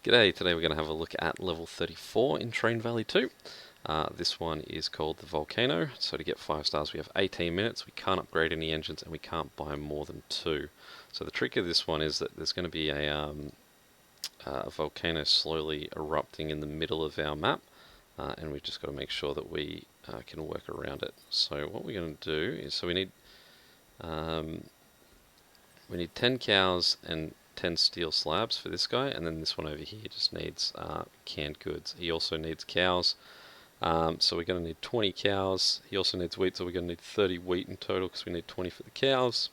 G'day, today we're going to have a look at level 34 in Train Valley 2. This one is called the Volcano, so to get 5 stars we have 18 minutes, we can't upgrade any engines and we can't buy more than 2. So the trick of this one is that there's going to be a volcano slowly erupting in the middle of our map, and we've just got to make sure that we can work around it. So what we're going to do is, we need 10 cows and 10 steel slabs for this guy, and then this one over here just needs canned goods. He also needs cows, so we're going to need 20 cows. He also needs wheat, so we're going to need 30 wheat in total because we need 20 for the cows.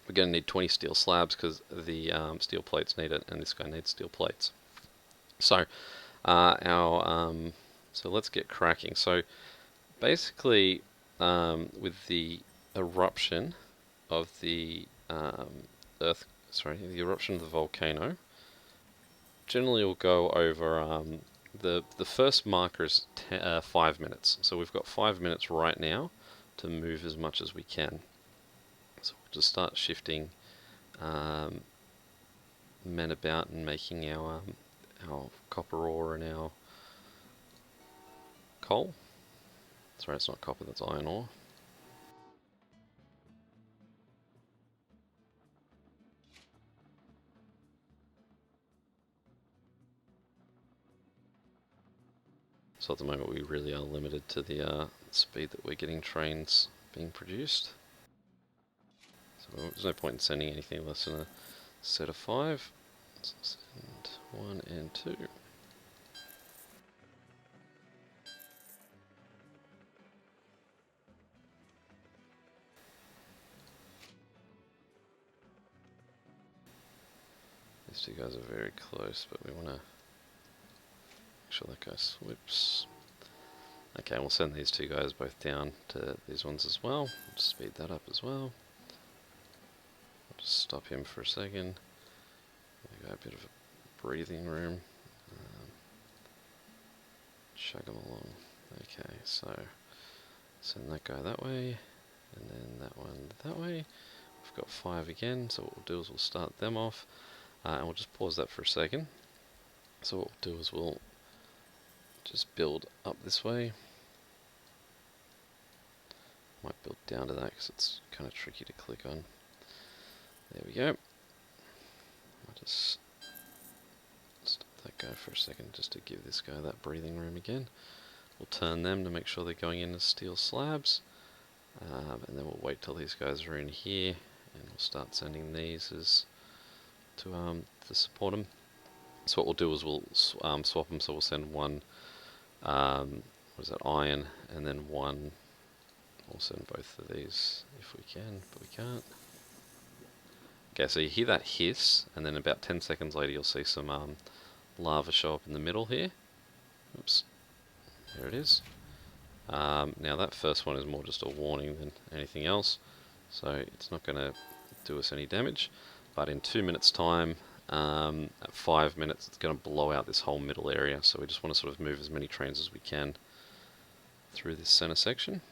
We're going to need 20 steel slabs because the steel plates need it, and this guy needs steel plates. So so let's get cracking. So basically, with the eruption of the the eruption of the volcano, generally will go over the first marker is 5 minutes. So we've got 5 minutes right now to move as much as we can. So we'll just start shifting men about and making our copper ore and our coal. Sorry, it's not copper, that's iron ore. So at the moment we really are limited to the speed that we're getting trains being produced. So there's no point in sending anything less than a set of 5. So send 1 and 2. These two guys are very close, but we want to make sure that guy slips. Okay, we'll send these two guys both down to these ones as well. We'll just speed that up as well. I'll just stop him for a second. We got a bit of a breathing room. Chug him along. Okay, so send that guy that way, and then that one that way. We've got 5 again, so what we'll do is we'll start them off, and we'll just pause that for a second. So what we'll do is we'll just build up this way. Might build down to that because it's kind of tricky to click on. There we go. I'll just stop that guy for a second just to give this guy that breathing room again. We'll turn them to make sure they're going in as steel slabs, and then we'll wait till these guys are in here, and we'll start sending these as to support them. So what we'll do is we'll swap them. So we'll send one, what is that, iron, and then one. We'll send both of these if we can, but we can't. Okay, so you hear that hiss, and then about 10 seconds later you'll see some lava show up in the middle here. Oops, there it is. Now that first one is more just a warning than anything else, so it's not going to do us any damage. But in 2 minutes time, at 5 minutes, it's going to blow out this whole middle area. So we just want to sort of move as many trains as we can through this center section.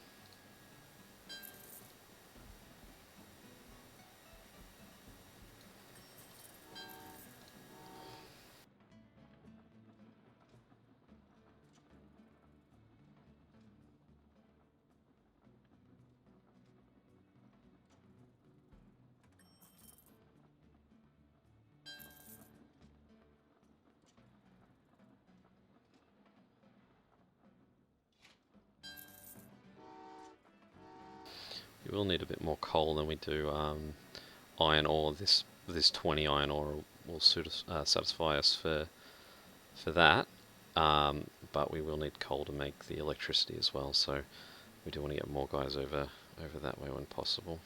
We will need a bit more coal than we do iron ore. This 20 iron ore will satisfy us for that, but we will need coal to make the electricity as well. So we do want to get more guys over that way when possible.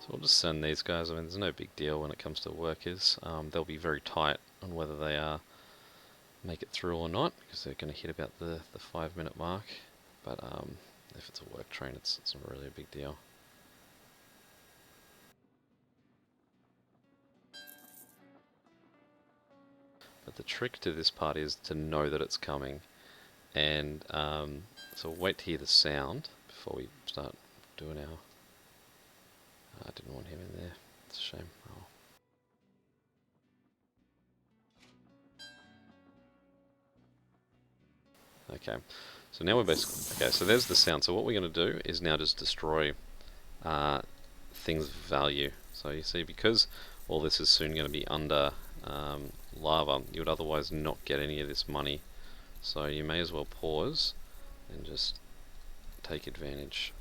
So we'll just send these guys. I mean, there's no big deal when it comes to workers. They'll be very tight on whether they are make it through or not, because they're going to hit about the 5-minute mark. But if it's a work train, it's not really a big deal. But the trick to this part is to know that it's coming, and so we'll wait to hear the sound before we start doing our... I didn't want him in there. It's a shame. Oh. Okay, so now we're basically... Okay, so there's the sound. So what we're going to do is now just destroy things of value. So you see, because all this is soon going to be under lava, you would otherwise not get any of this money. So you may as well pause and just take advantage.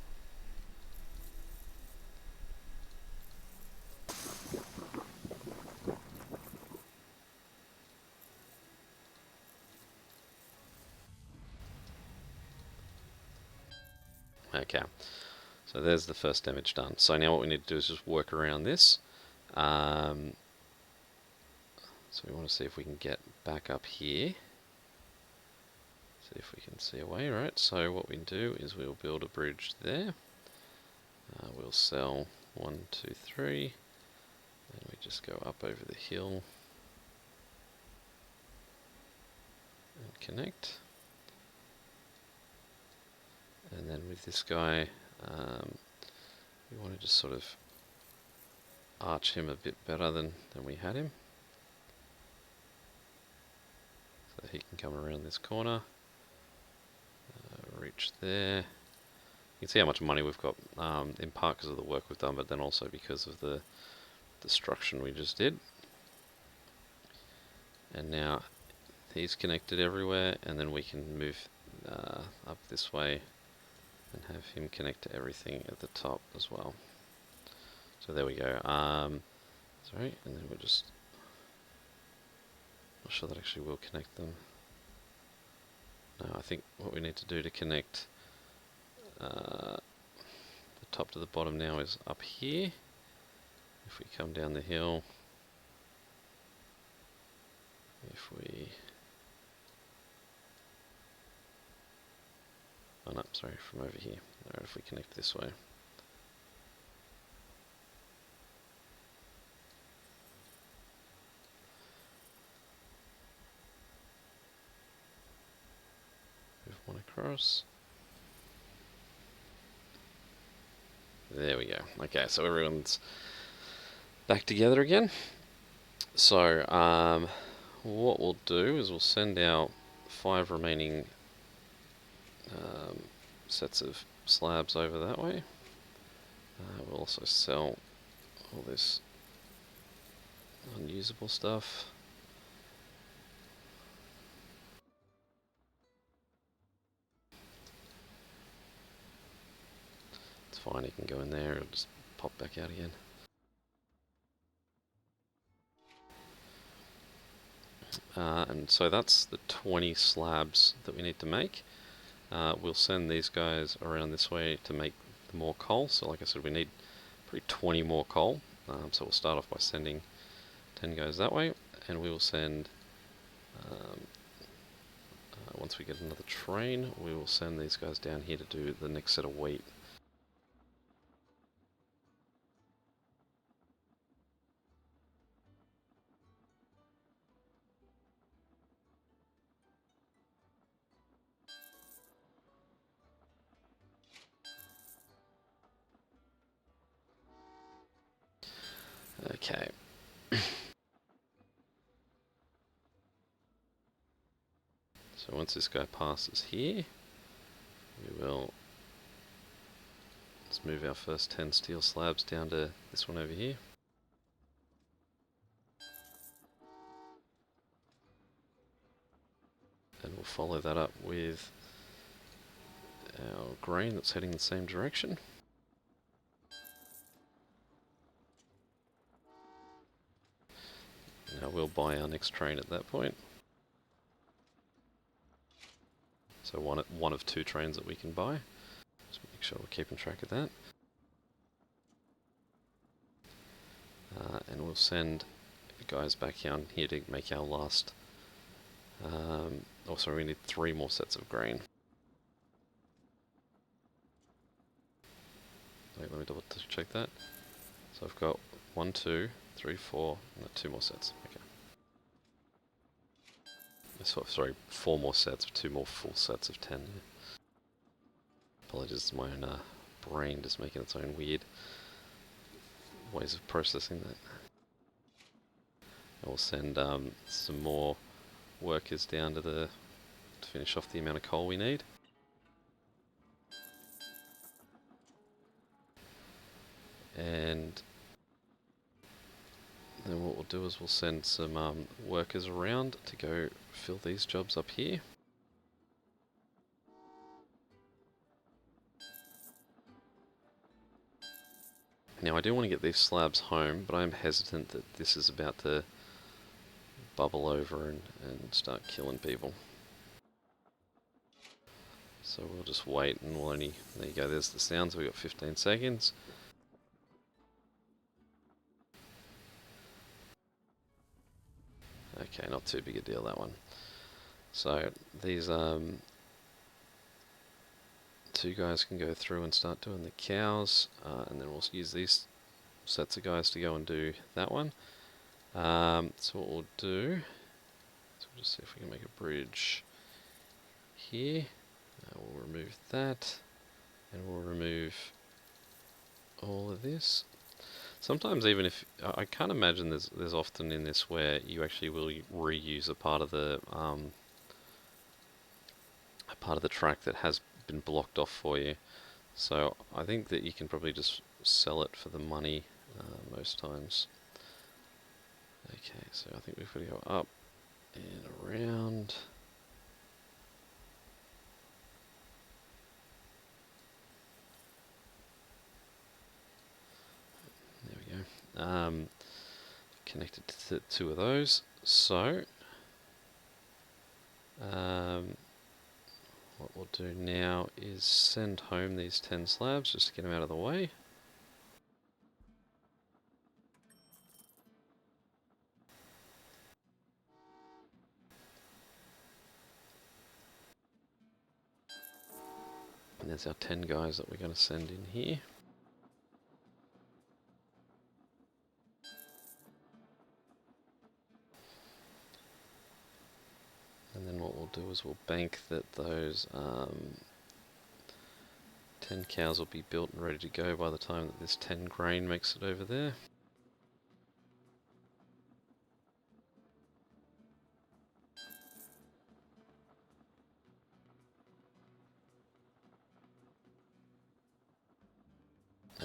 Okay, so there's the first damage done. So now what we need to do is just work around this. So we want to see if we can get back up here. See if we can see a way, right? So what we do is we'll build a bridge there. We'll sell 1, 2, 3. And we just go up over the hill and connect. And then with this guy, we want to just sort of arch him a bit better than we had him. So he can come around this corner, reach there. You can see how much money we've got, in part because of the work we've done, but then also because of the destruction we just did. And now he's connected everywhere, and then we can move up this way and have him connect to everything at the top as well. So there we go. Sorry, and then we're just... Not sure that actually will connect them. No, I think what we need to do to connect the top to the bottom now is up here. If we come down the hill, if we... Oh no, sorry, from over here. Alright, if we connect this way. Move one across. There we go. Okay, so everyone's back together again. So, what we'll do is we'll send out 5 remaining sets of slabs over that way. We'll also sell all this unusable stuff. It's fine, you can go in there, it'll just pop back out again. And so that's the 20 slabs that we need to make. We'll send these guys around this way to make more coal. So like I said, we need probably 20 more coal. So we'll start off by sending 10 guys that way, and we will send, once we get another train, we will send these guys down here to do the next set of wheat. Okay. So once this guy passes here, we will just move our first 10 steel slabs down to this one over here. And we'll follow that up with our grain that's heading the same direction. Now we'll buy our next train at that point. So one of 2 trains that we can buy. Just make sure we're keeping track of that. And we'll send guys back down here to make our last Oh, sorry, we need 3 more sets of grain. Wait, let me double check that. So I've got 1, 2, 3, 4, and 2 more sets. Okay. So, sorry, 4 more sets, 2 more full sets of 10. Apologies, my own brain just making its own weird ways of processing that. I will send some more workers down to finish off the amount of coal we need. And then what we'll do is we'll send some workers around to go fill these jobs up here. Now I do want to get these slabs home, but I'm hesitant that this is about to bubble over and start killing people. So we'll just wait and we'll only... There you go, there's the sounds. We've got 15 seconds. Okay, not too big a deal, that one. So these 2 guys can go through and start doing the cows, and then we'll use these sets of guys to go and do that one. So what we'll do, so we'll just see if we can make a bridge here. We'll remove that, and we'll remove all of this. Sometimes even if, I can't imagine there's often in this where you actually will reuse a part of the track that has been blocked off for you. So I think that you can probably just sell it for the money most times. Okay, so I think we've got to go up and around. There we go. Connected to 2 of those. So what we'll do now is send home these 10 slabs just to get them out of the way. And there's our 10 guys that we're going to send in here. And then what we'll do is we'll bank that those 10 cows will be built and ready to go by the time that this 10 grain makes it over there.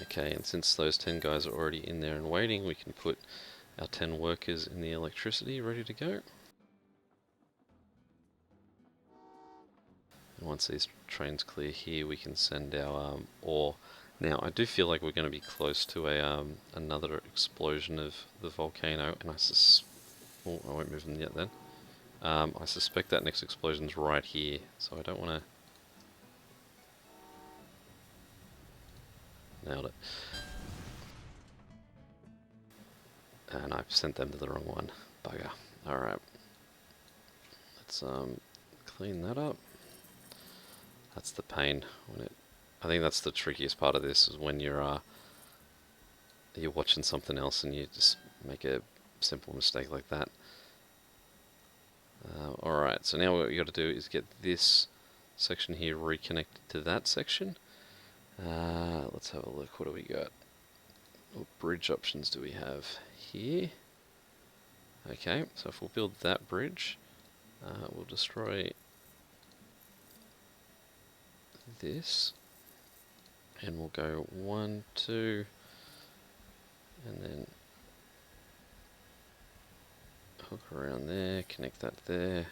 Okay, and since those 10 guys are already in there and waiting, we can put our 10 workers in the electricity ready to go. And once these trains clear here, we can send our ore. Now, I do feel like we're going to be close to a another explosion of the volcano, and I won't move them yet then. I suspect that next explosion's right here, so I don't want to... Nailed it. And I've sent them to the wrong one. Bugger. Alright. Let's clean that up. That's the pain when I think that's the trickiest part of this, is when you're watching something else and you just make a simple mistake like that. Alright, so now what we got to do is get this section here reconnected to that section. Let's have a look. What do we got? What bridge options do we have here? Okay, so if we'll build that bridge, we'll destroy this, and we'll go 1, 2, and then hook around there, connect that there.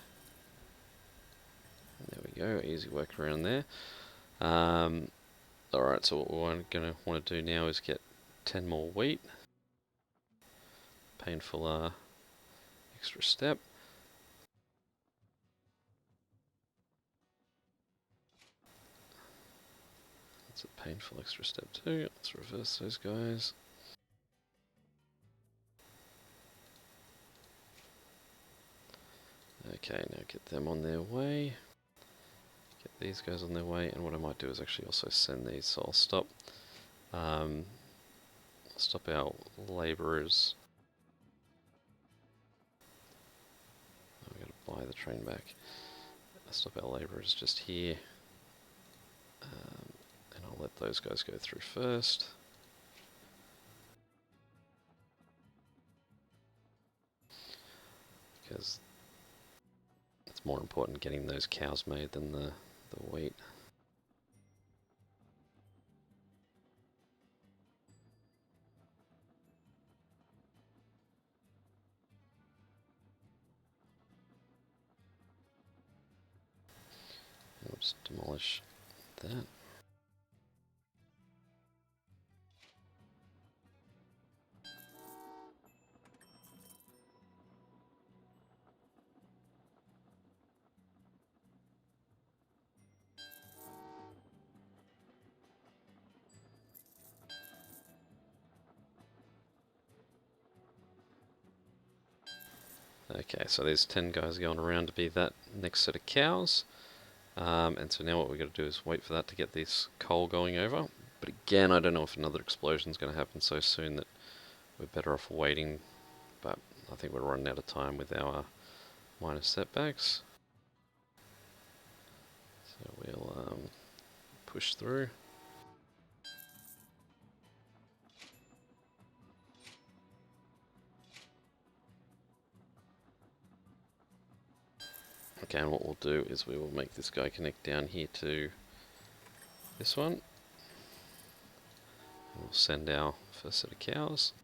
There we go, easy work around there. Alright, so what we're going to want to do now is get 10 more wheat. Painful extra step. That's a painful extra step too. Let's reverse those guys. Okay, now get them on their way. Get these guys on their way, and what I might do is actually also send these, so I'll stop our labourers. Oh, I've got to buy the train back. I'll stop our labourers just here, and I'll let those guys go through first. Because it's more important getting those cows made than the wheat. And we'll just demolish that. Okay, so there's 10 guys going around to be that next set of cows. And so now what we've got to do is wait for that to get this coal going over. But again, I don't know if another explosion is going to happen so soon that we're better off waiting. But I think we're running out of time with our minor setbacks. So we'll push through. Okay, and what we'll do is we will make this guy connect down here to this one. And we'll send our first set of cows.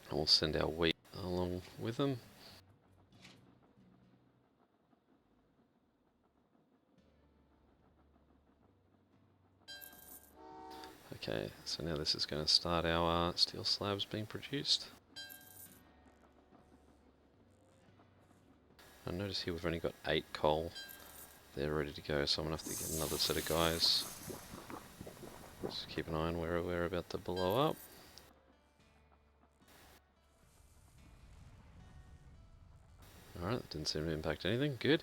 And we'll send our wheat along with them. Okay, so now this is going to start our steel slabs being produced. I notice here we've only got 8 coal. They're ready to go, so I'm going to have to get another set of guys. Just keep an eye on where we're about to blow up. Alright, that didn't seem to impact anything, good.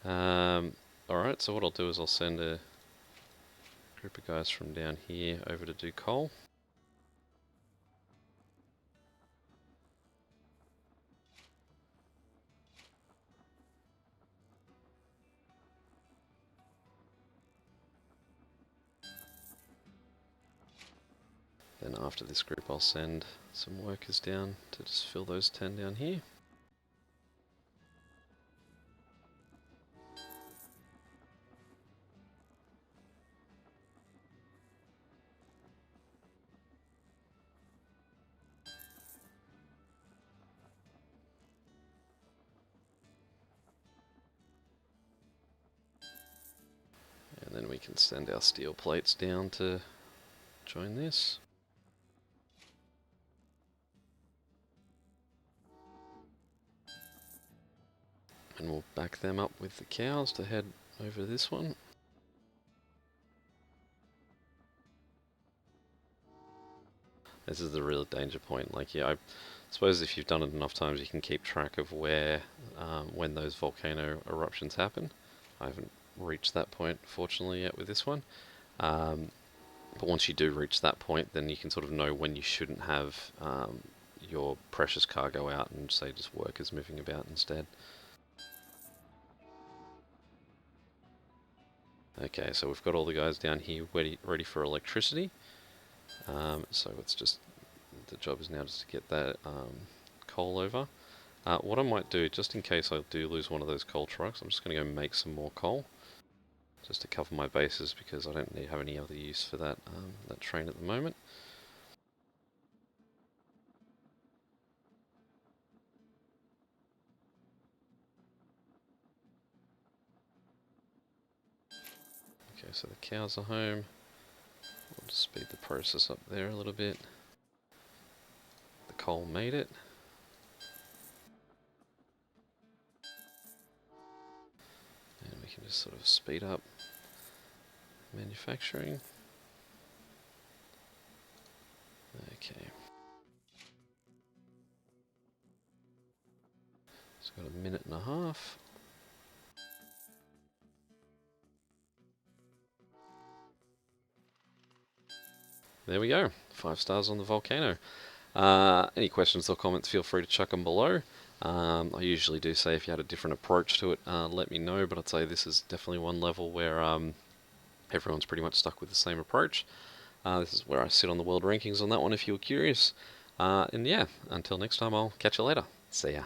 Alright, so what I'll do is I'll send a group of guys from down here over to do coal. Then after this group I'll send some workers down to just fill those 10 down here. And then we can send our steel plates down to join this. And we'll back them up with the cows to head over this one. This is the real danger point. Like, yeah, I suppose if you've done it enough times, you can keep track of where, when those volcano eruptions happen. I haven't reached that point, fortunately, yet with this one. But once you do reach that point, then you can sort of know when you shouldn't have your precious cargo out and, say, just workers moving about instead. Okay, so we've got all the guys down here ready for electricity. So it's just, the job is now just to get that coal over. What I might do, just in case I do lose one of those coal trucks, I'm just going to go make some more coal. Just to cover my bases, because I don't have any other use for that, that train at the moment. Okay, so the cows are home. We'll just speed the process up there a little bit. coal made it. And we can just sort of speed up manufacturing. Okay. It's got a minute and a half. There we go, 5 stars on the Volcano. Any questions or comments, feel free to chuck them below. I usually do say if you had a different approach to it, let me know, but I'd say this is definitely one level where everyone's pretty much stuck with the same approach. This is where I sit on the world rankings on that one if you were curious. And yeah, until next time, I'll catch you later. See ya.